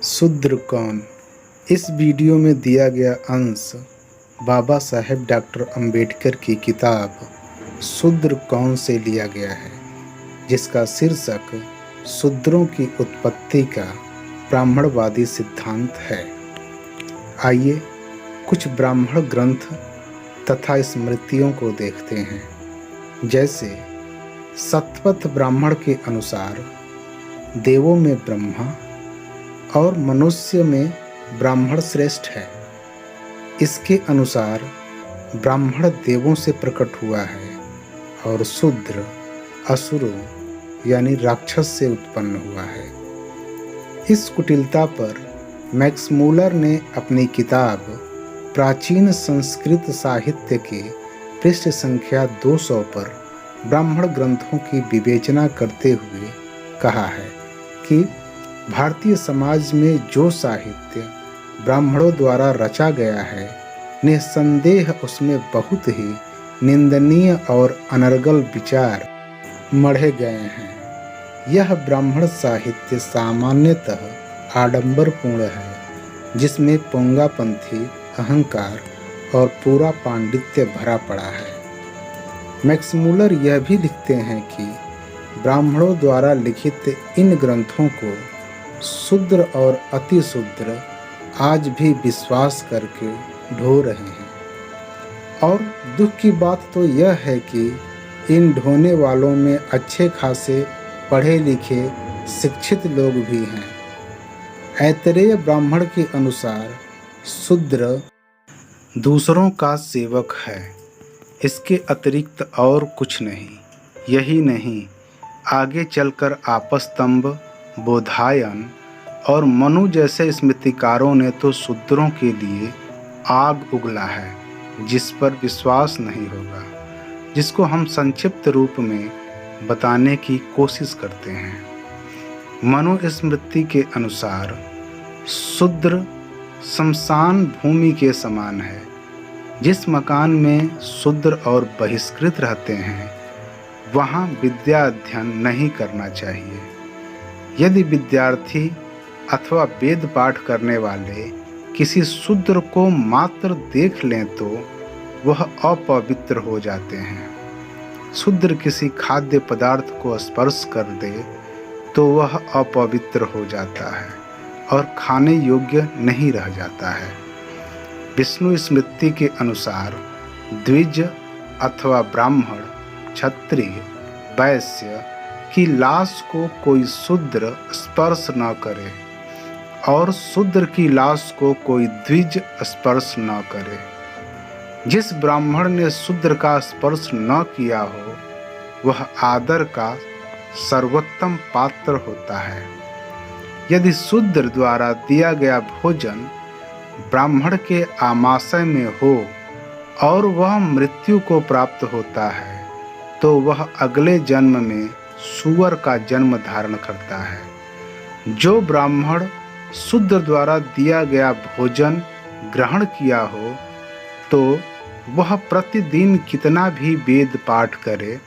शूद्र कौन? इस वीडियो में दिया गया अंश बाबा साहेब डॉक्टर अंबेडकर की किताब शूद्र कौन से लिया गया है, जिसका शीर्षक शूद्रों की उत्पत्ति का ब्राह्मणवादी सिद्धांत है। आइए कुछ ब्राह्मण ग्रंथ तथा स्मृतियों को देखते हैं। जैसे सतपथ ब्राह्मण के अनुसार देवों में ब्रह्मा और मनुष्य में ब्राह्मण श्रेष्ठ है। इसके अनुसार ब्राह्मण देवों से प्रकट हुआ है और शूद्र असुरों यानी राक्षस से उत्पन्न हुआ है। इस कुटिलता पर मैक्स मूलर ने अपनी किताब प्राचीन संस्कृत साहित्य के पृष्ठ संख्या 200 पर ब्राह्मण ग्रंथों की विवेचना करते हुए कहा है कि भारतीय समाज में जो साहित्य ब्राह्मणों द्वारा रचा गया है, निस्संदेह उसमें बहुत ही निंदनीय और अनर्गल विचार मढ़े गए हैं। यह ब्राह्मण साहित्य सामान्यतः आडंबरपूर्ण है, जिसमें पोंगापंथी अहंकार और पूरा पांडित्य भरा पड़ा है। मैक्स मूलर यह भी लिखते हैं कि ब्राह्मणों द्वारा लिखित इन ग्रंथों को शूद्र और अति शूद्र आज भी विश्वास करके ढो रहे हैं। और दुख की बात तो यह है कि इन ढोने वालों में अच्छे खासे पढ़े लिखे शिक्षित लोग भी हैं। ऐतरेय ब्राह्मण के अनुसार शूद्र दूसरों का सेवक है, इसके अतिरिक्त और कुछ नहीं। यही नहीं, आगे चलकर आपस्तंभ, बोधायन और मनु जैसे स्मृतिकारों ने तो शूद्रों के लिए आग उगला है, जिस पर विश्वास नहीं होगा, जिसको हम संक्षिप्त रूप में बताने की कोशिश करते हैं। मनु स्मृति के अनुसार शूद्र शमशान भूमि के समान है। जिस मकान में शूद्र और बहिष्कृत रहते हैं, वहाँ विद्या अध्ययन नहीं करना चाहिए। यदि विद्यार्थी अथवा वेद पाठ करने वाले किसी शूद्र को मात्र देख लें तो वह अपवित्र हो जाते हैं। शूद्र किसी खाद्य पदार्थ को स्पर्श कर दे तो वह अपवित्र हो जाता है और खाने योग्य नहीं रह जाता है। विष्णु स्मृति के अनुसार द्विज अथवा ब्राह्मण, क्षत्रिय, वैश्य की लाश को कोई शूद्र स्पर्श न करे और शूद्र की लाश को कोई द्विज स्पर्श न करे। जिस ब्राह्मण ने शूद्र का स्पर्श न किया हो, वह आदर का सर्वोत्तम पात्र होता है। यदि शूद्र द्वारा दिया गया भोजन ब्राह्मण के आमाशय में हो और वह मृत्यु को प्राप्त होता है, तो वह अगले जन्म में सूअर का जन्म धारण करता है। जो ब्राह्मण शूद्र द्वारा दिया गया भोजन ग्रहण किया हो, तो वह प्रतिदिन कितना भी वेद पाठ करे,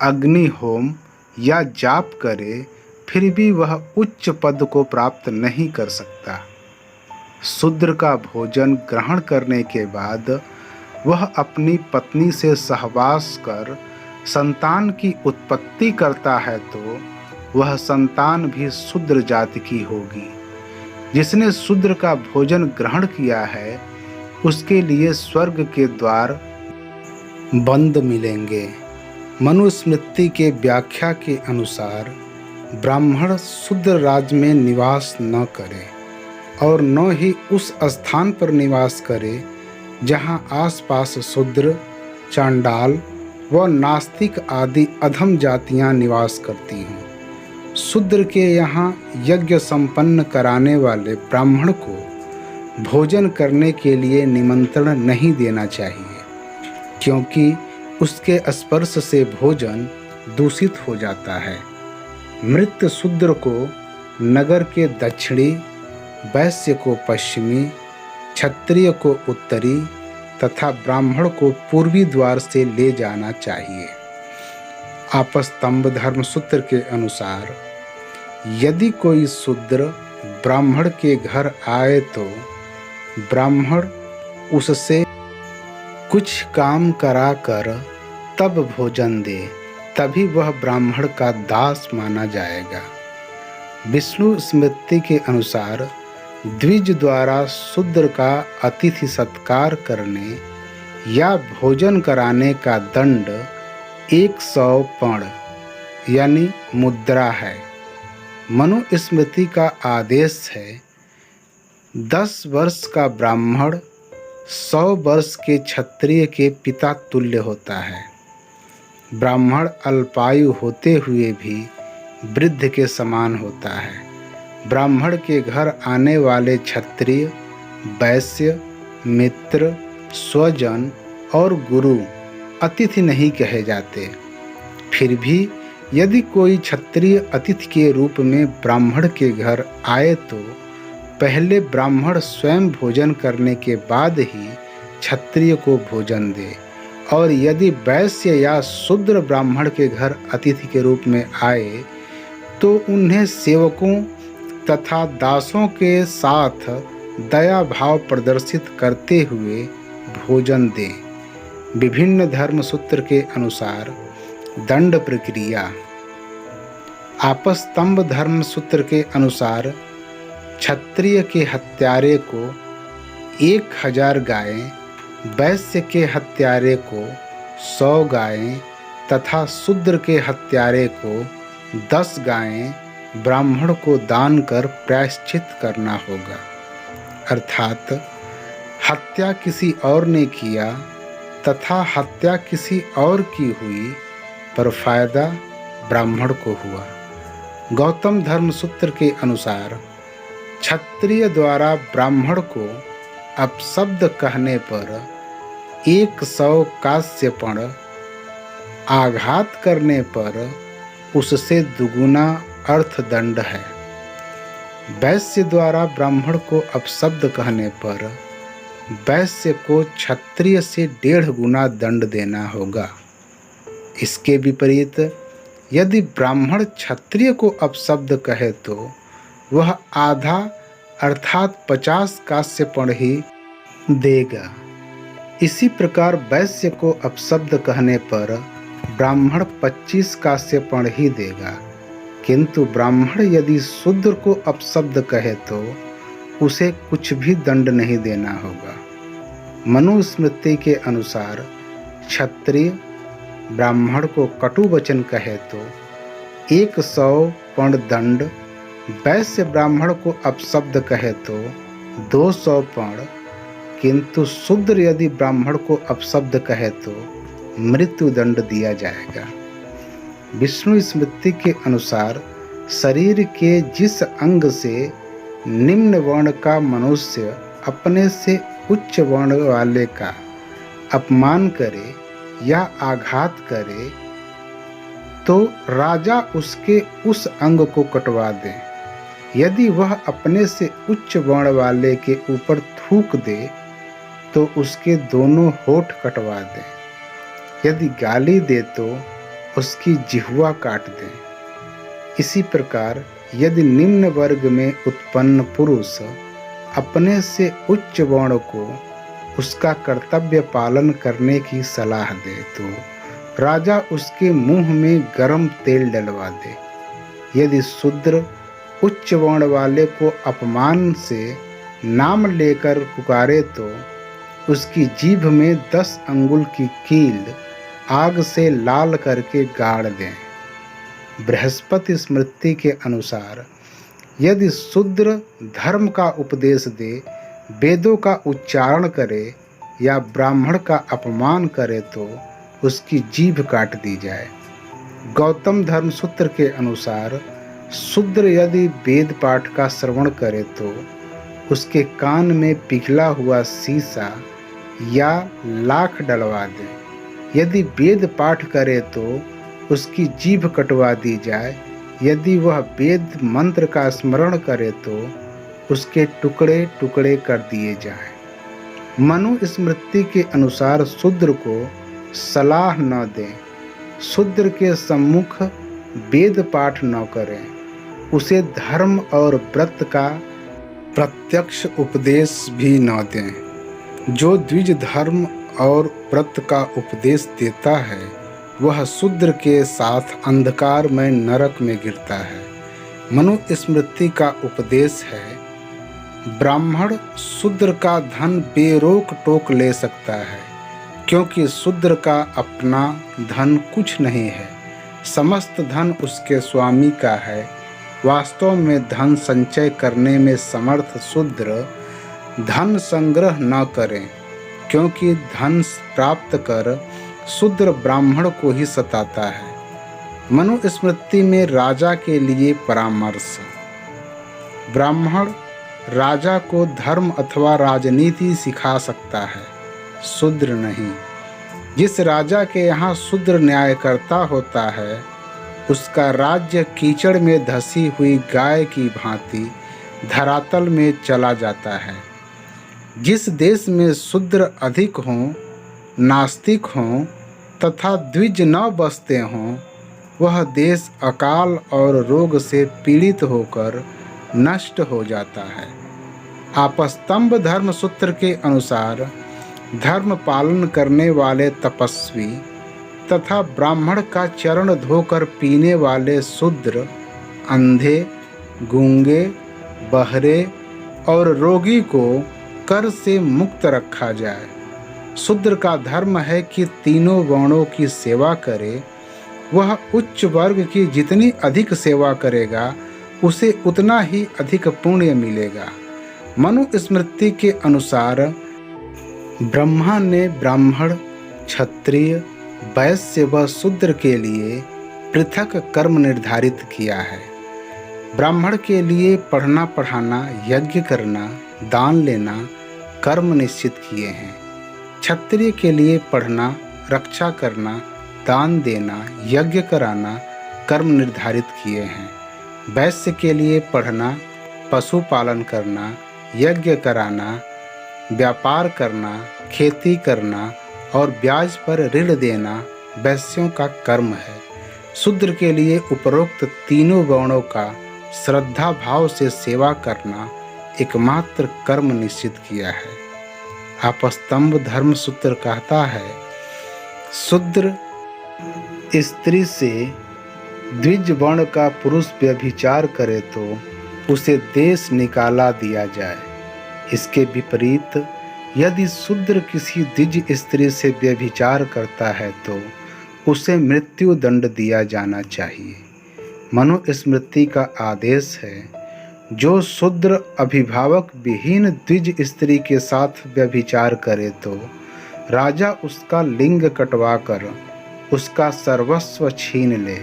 अग्नि होम या जाप करे, फिर भी वह उच्च पद को प्राप्त नहीं कर सकता। शूद्र का भोजन ग्रहण करने के बाद वह अपनी पत्नी से सहवास कर संतान की उत्पत्ति करता है, तो वह संतान भी शूद्र जाति की होगी। जिसने शूद्र का भोजन ग्रहण किया है, उसके लिए स्वर्ग के द्वार बंद मिलेंगे। मनुस्मृति के व्याख्या के अनुसार ब्राह्मण शूद्र राज्य में निवास न करे और न ही उस स्थान पर निवास करे जहाँ आसपास शूद्र, चांडाल व नास्तिक आदि अधम जातियां निवास करती हैं। शूद्र के यहाँ यज्ञ संपन्न कराने वाले ब्राह्मण को भोजन करने के लिए निमंत्रण नहीं देना चाहिए, क्योंकि उसके स्पर्श से भोजन दूषित हो जाता है। मृत शूद्र को नगर के दक्षिणी, वैश्य को पश्चिमी, क्षत्रिय को उत्तरी तथा ब्राह्मण को पूर्वी द्वार से ले जाना चाहिए। आपस्तंभ धर्मसूत्र के अनुसार यदि कोई शूद्र ब्राह्मण के घर आए तो ब्राह्मण उससे कुछ काम कराकर तब भोजन दे, तभी वह ब्राह्मण का दास माना जाएगा। विष्णु स्मृति के अनुसार द्विज द्वारा शूद्र का अतिथि सत्कार करने या भोजन कराने का दंड 100 पण यानी मुद्रा है। मनु स्मृति का आदेश है 10 वर्ष का ब्राह्मण 100 वर्ष के क्षत्रिय के पिता तुल्य होता है। ब्राह्मण अल्पायु होते हुए भी वृद्ध के समान होता है। ब्राह्मण के घर आने वाले क्षत्रिय, वैश्य, मित्र, स्वजन और गुरु अतिथि नहीं कहे जाते। फिर भी यदि कोई क्षत्रिय अतिथि के रूप में ब्राह्मण के घर आए तो पहले ब्राह्मण स्वयं भोजन करने के बाद ही क्षत्रिय को भोजन दे, और यदि वैश्य या शूद्र ब्राह्मण के घर अतिथि के रूप में आए तो उन्हें सेवकों तथा दासों के साथ दया भाव प्रदर्शित करते हुए भोजन दें। विभिन्न धर्म सूत्र के अनुसार दंड प्रक्रिया। आपस्तंभ धर्म सूत्र के अनुसार क्षत्रिय के हत्यारे को 1000 गायें, वैश्य के हत्यारे को 100 गायें तथा शूद्र के हत्यारे को 10 गायें ब्राह्मण को दान कर प्रायश्चित करना होगा। अर्थात हत्या किसी और ने किया तथा हत्या किसी और की हुई, पर फायदा ब्राह्मण को हुआ। गौतम धर्म सूत्र के अनुसार क्षत्रिय द्वारा ब्राह्मण को अपशब्द कहने पर 100 कास्यपण, आघात करने पर उससे दुगुना अर्थदंड है। वैश्य द्वारा ब्राह्मण को अपशब्द कहने पर वैश्य को क्षत्रिय से 1.5 गुना दंड देना होगा। इसके विपरीत यदि ब्राह्मण क्षत्रिय को अपशब्द कहे तो वह आधा अर्थात 50 कास्यपण ही देगा। इसी प्रकार वैश्य को अपशब्द कहने पर ब्राह्मण 25 कास्यपण ही देगा, किंतु ब्राह्मण यदि शूद्र को अपशब्द कहे तो उसे कुछ भी दंड नहीं देना होगा। मनुस्मृति के अनुसार क्षत्रिय ब्राह्मण को कटु वचन कहे तो 100 पण दंड, वैश्य ब्राह्मण को अपशब्द कहे तो 200 पण, किंतु शूद्र यदि ब्राह्मण को अपशब्द कहे तो मृत्यु दंड दिया जाएगा। विष्णु स्मृति के अनुसार शरीर के जिस अंग से निम्न वर्ण का मनुष्य अपने से उच्च वर्ण वाले का अपमान करे या आघात करे तो राजा उसके उस अंग को कटवा दे। यदि वह अपने से उच्च वर्ण वाले के ऊपर थूक दे तो उसके दोनों होठ कटवा दे। यदि गाली दे तो उसकी जिह्वा काट दे। इसी प्रकार यदि निम्न वर्ग में उत्पन्न पुरुष अपने से उच्च वर्ण को उसका कर्तव्य पालन करने की सलाह दे तो राजा उसके मुंह में गरम तेल डलवा दे। यदि शूद्र उच्च वर्ण वाले को अपमान से नाम लेकर पुकारे तो उसकी जीभ में 10 अंगुल की कील आग से लाल करके गाड़ दें। बृहस्पति स्मृति के अनुसार यदि शूद्र धर्म का उपदेश दे, वेदों का उच्चारण करे या ब्राह्मण का अपमान करे तो उसकी जीभ काट दी जाए। गौतम धर्म सूत्र के अनुसार शूद्र यदि वेद पाठ का श्रवण करे तो उसके कान में पिघला हुआ शीशा या लाख डलवा दे। यदि वेद पाठ करे तो उसकी जीभ कटवा दी जाए। यदि वह वेद मंत्र का स्मरण करे तो उसके टुकड़े टुकड़े कर दिए जाएं। मनु स्मृति के अनुसार शूद्र को सलाह न दें, शूद्र के सम्मुख वेद पाठ न करें, उसे धर्म और व्रत का प्रत्यक्ष उपदेश भी न दें। जो द्विज धर्म और व्रत का उपदेश देता है वह शूद्र के साथ अंधकार में नरक में गिरता है। मनुस्मृति का उपदेश है, ब्राह्मण शूद्र का धन बेरोक टोक ले सकता है, क्योंकि शूद्र का अपना धन कुछ नहीं है, समस्त धन उसके स्वामी का है। वास्तव में धन संचय करने में समर्थ शूद्र धन संग्रह न करें, क्योंकि धन प्राप्त कर शूद्र ब्राह्मण को ही सताता है। मनुस्मृति में राजा के लिए परामर्श। ब्राह्मण राजा को धर्म अथवा राजनीति सिखा सकता है, शूद्र नहीं। जिस राजा के यहाँ शूद्र न्यायकर्ता होता है उसका राज्य कीचड़ में धसी हुई गाय की भांति धरातल में चला जाता है। जिस देश में शूद्र अधिक हों, नास्तिक हों तथा द्विज न बसते हों, वह देश अकाल और रोग से पीड़ित होकर नष्ट हो जाता है। आपस्तंभ धर्म सूत्र के अनुसार धर्म पालन करने वाले तपस्वी तथा ब्राह्मण का चरण धोकर पीने वाले शूद्र अंधे, गूंगे, बहरे और रोगी को कर से मुक्त रखा जाए। शूद्र का धर्म है कि तीनों वर्णों की सेवा करे। वह उच्च वर्ग की जितनी अधिक सेवा करेगा उसे उतना ही अधिक पुण्य मिलेगा। मनुस्मृति के अनुसार ब्रह्मा ने ब्राह्मण, क्षत्रिय, वैश्य व शूद्र के लिए पृथक कर्म निर्धारित किया है। ब्राह्मण के लिए पढ़ना पढ़ाना, यज्ञ करना, दान लेना कर्म निश्चित किए हैं। क्षत्रिय के लिए पढ़ना, रक्षा करना, दान देना, यज्ञ कराना कर्म निर्धारित किए हैं। वैश्य के लिए पढ़ना, पशुपालन करना, यज्ञ कराना, व्यापार करना, खेती करना और ब्याज पर ऋण देना वैश्यों का कर्म है। शूद्र के लिए उपरोक्त तीनों वर्णों का श्रद्धा भाव से सेवा करना एकमात्र कर्म निश्चित किया है। आपस्तंभ धर्म सूत्र कहता है, शूद्र स्त्री से द्विज वर्ण का पुरुष व्यभिचार करे तो उसे देश निकाला दिया जाए। इसके विपरीत यदि शूद्र किसी द्विज स्त्री से व्यभिचार करता है तो उसे मृत्यु दंड दिया जाना चाहिए। मनुस्मृति का आदेश है, जो शूद्र अभिभावक विहीन द्विज स्त्री के साथ व्यभिचार करे तो राजा उसका लिंग कटवाकर उसका सर्वस्व छीन ले।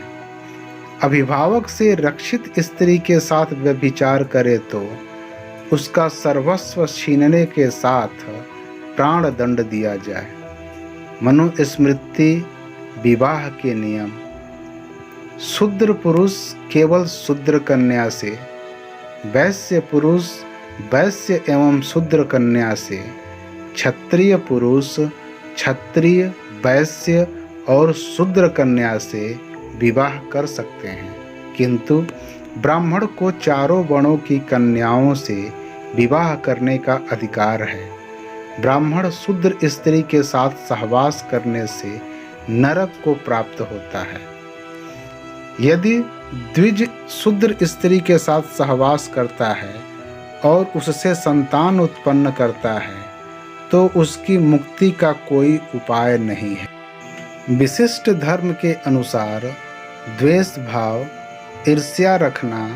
अभिभावक से रक्षित स्त्री के साथ व्यभिचार करे तो उसका सर्वस्व छीनने के साथ प्राण दंड दिया जाए। मनुस्मृति विवाह के नियम। शूद्र पुरुष केवल शूद्र कन्या से, वैश्य पुरुष वैश्य एवं शूद्र कन्या से, क्षत्रिय पुरुष क्षत्रिय, वैश्य और शूद्र कन्या से विवाह कर सकते हैं, किंतु ब्राह्मण को चारों वर्णों की कन्याओं से विवाह करने का अधिकार है। ब्राह्मण शूद्र स्त्री के साथ सहवास करने से नरक को प्राप्त होता है। यदि द्विज शूद्र स्त्री के साथ सहवास करता है और उससे संतान उत्पन्न करता है तो उसकी मुक्ति का कोई उपाय नहीं है। विशिष्ट धर्म के अनुसार द्वेष भाव, ईर्ष्या रखना,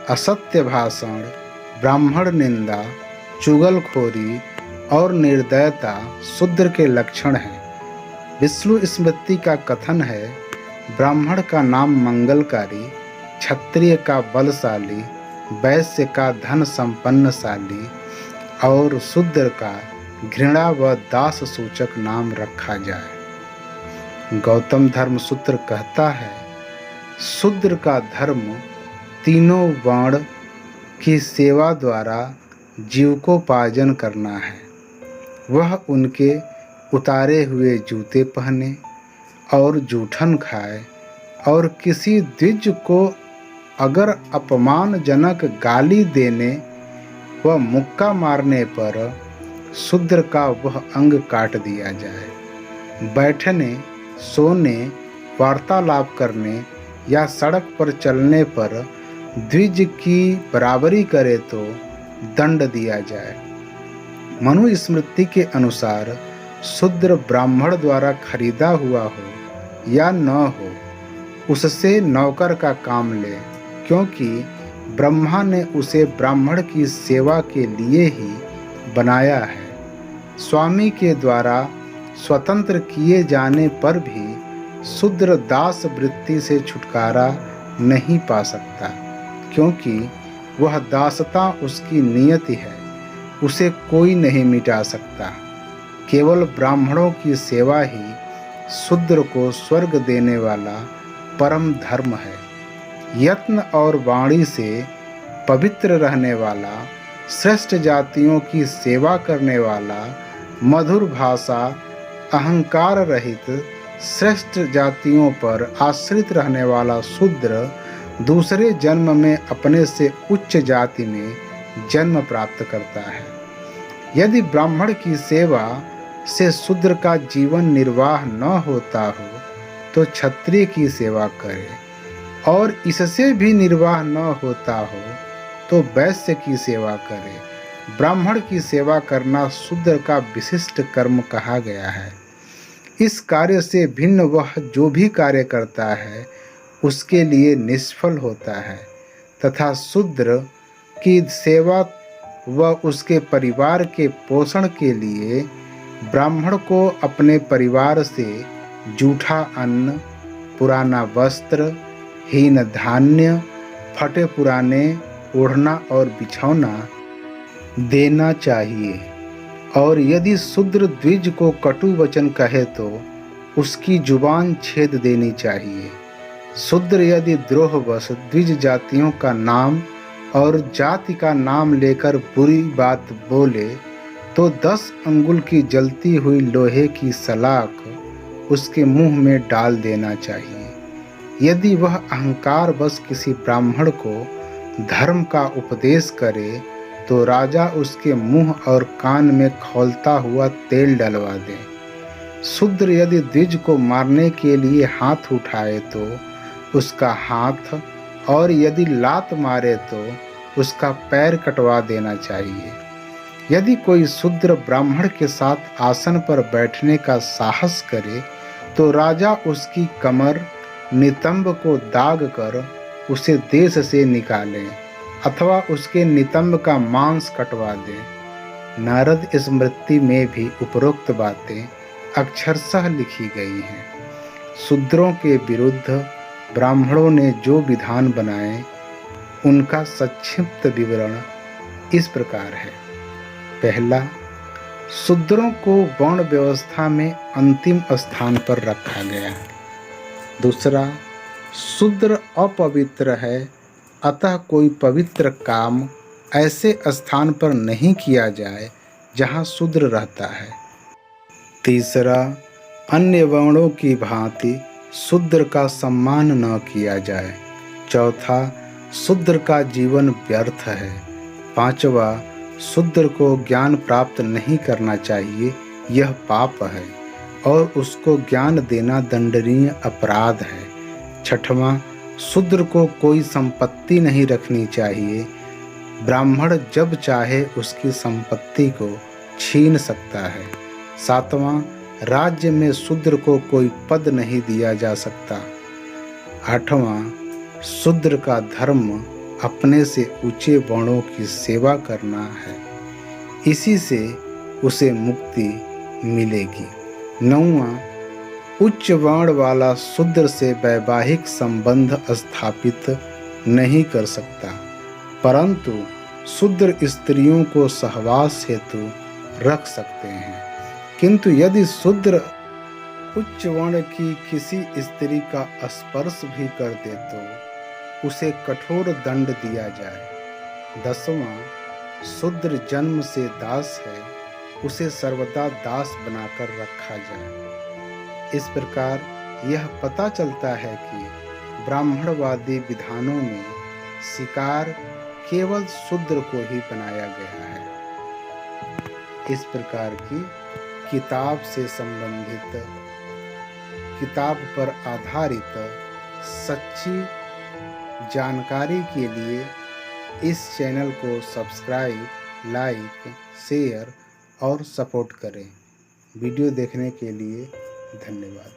असत्य भाषण, ब्राह्मण निंदा, चुगलखोरी और निर्दयता शूद्र के लक्षण हैं। विष्णु स्मृति का कथन है, ब्राह्मण का नाम मंगलकारी, क्षत्रिय का बलशाली, वैश्य का धन संपन्नशाली और शूद्र का घृणा व दास सूचक नाम रखा जाए। गौतम धर्म सूत्र कहता है, शूद्र का धर्म तीनों वर्ण की सेवा द्वारा जीविकोपार्जन करना है। वह उनके उतारे हुए जूते पहने और जूठन खाए और किसी द्विज को अगर अपमानजनक गाली देने व मुक्का मारने पर शूद्र का वह अंग काट दिया जाए। बैठने, सोने, वार्तालाप करने या सड़क पर चलने पर द्विज की बराबरी करे तो दंड दिया जाए। मनुस्मृति के अनुसार शूद्र ब्राह्मण द्वारा खरीदा हुआ हो या न हो, उससे नौकर का काम ले, क्योंकि ब्रह्मा ने उसे ब्राह्मण की सेवा के लिए ही बनाया है। स्वामी के द्वारा स्वतंत्र किए जाने पर भी शूद्र दास वृत्ति से छुटकारा नहीं पा सकता, क्योंकि वह दासता उसकी नियति है, उसे कोई नहीं मिटा सकता। केवल ब्राह्मणों की सेवा ही शूद्र को स्वर्ग देने वाला परम धर्म है। यत्न और वाणी से पवित्र रहने वाला, श्रेष्ठ जातियों की सेवा करने वाला, मधुर भाषा, अहंकार रहित श्रेष्ठ जातियों पर आश्रित रहने वाला शूद्र दूसरे जन्म में अपने से उच्च जाति में जन्म प्राप्त करता है। यदि ब्राह्मण की सेवा से शूद्र का जीवन निर्वाह न होता हो तो क्षत्रिय की सेवा करे, और इससे भी निर्वाह न होता हो तो वैश्य की सेवा करे। ब्राह्मण की सेवा करना शूद्र का विशिष्ट कर्म कहा गया है। इस कार्य से भिन्न वह जो भी कार्य करता है उसके लिए निष्फल होता है, तथा शूद्र की सेवा व उसके परिवार के पोषण के लिए ब्राह्मण को अपने परिवार से जूठा अन्न, पुराना वस्त्र, हीन धान्य, फटे पुराने ओढ़ना और बिछौना देना चाहिए। और यदि शूद्र द्विज को कटु वचन कहे तो उसकी जुबान छेद देनी चाहिए। शूद्र यदि द्रोहवश द्विज जातियों का नाम और जाति का नाम लेकर बुरी बात बोले तो 10 अंगुल की जलती हुई लोहे की सलाख उसके मुंह में डाल देना चाहिए। यदि वह अहंकार बस किसी ब्राह्मण को धर्म का उपदेश करे तो राजा उसके मुंह और कान में खौलता हुआ तेल डलवा दे। शूद्र यदि द्विज को मारने के लिए हाथ उठाए तो उसका हाथ, और यदि लात मारे तो उसका पैर कटवा देना चाहिए। यदि कोई शूद्र ब्राह्मण के साथ आसन पर बैठने का साहस करे तो राजा उसकी कमर, नितंब को दाग कर उसे देश से निकाले अथवा उसके नितंब का मांस कटवा दे। नारद स्मृति में भी उपरोक्त बातें अक्षरशः लिखी गई हैं। शूद्रों के विरुद्ध ब्राह्मणों ने जो विधान बनाए उनका संक्षिप्त विवरण इस प्रकार है। पहला, शूद्रों को वर्ण व्यवस्था में अंतिम स्थान पर रखा गया। दूसरा, शूद्र अपवित्र है, अतः कोई पवित्र काम ऐसे स्थान पर नहीं किया जाए जहाँ शूद्र रहता है। तीसरा, अन्य वर्णों की भांति शूद्र का सम्मान न किया जाए। चौथा, शूद्र का जीवन व्यर्थ है। पांचवा, शूद्र को ज्ञान प्राप्त नहीं करना चाहिए, यह पाप है और उसको ज्ञान देना दंडनीय अपराध है। छठवां, शूद्र को कोई संपत्ति नहीं रखनी चाहिए। ब्राह्मण जब चाहे उसकी संपत्ति को छीन सकता है। सातवां, राज्य में शूद्र को कोई पद नहीं दिया जा सकता। आठवां, शूद्र का धर्म अपने से ऊंचे वर्णों की सेवा करना है, इसी से उसे मुक्ति मिलेगी। नौवां, उच्च वर्ण वाला शूद्र से वैवाहिक संबंध स्थापित नहीं कर सकता, परंतु शूद्र स्त्रियों को सहवास हेतु रख सकते हैं। किंतु यदि शूद्र उच्च वर्ण की किसी स्त्री का स्पर्श भी कर दे तो उसे कठोर दंड दिया जाए। 10वां, शूद्र जन्म से दास है, उसे सर्वदा दास बनाकर रखा जाए। इस प्रकार यह पता चलता है कि ब्राह्मणवादी विधानों में शिकार केवल शूद्र को ही बनाया गया है। इस प्रकार की किताब से संबंधित, किताब पर आधारित सच्ची जानकारी के लिए इस चैनल को सब्सक्राइब, लाइक, शेयर और सपोर्ट करें। वीडियो देखने के लिए धन्यवाद।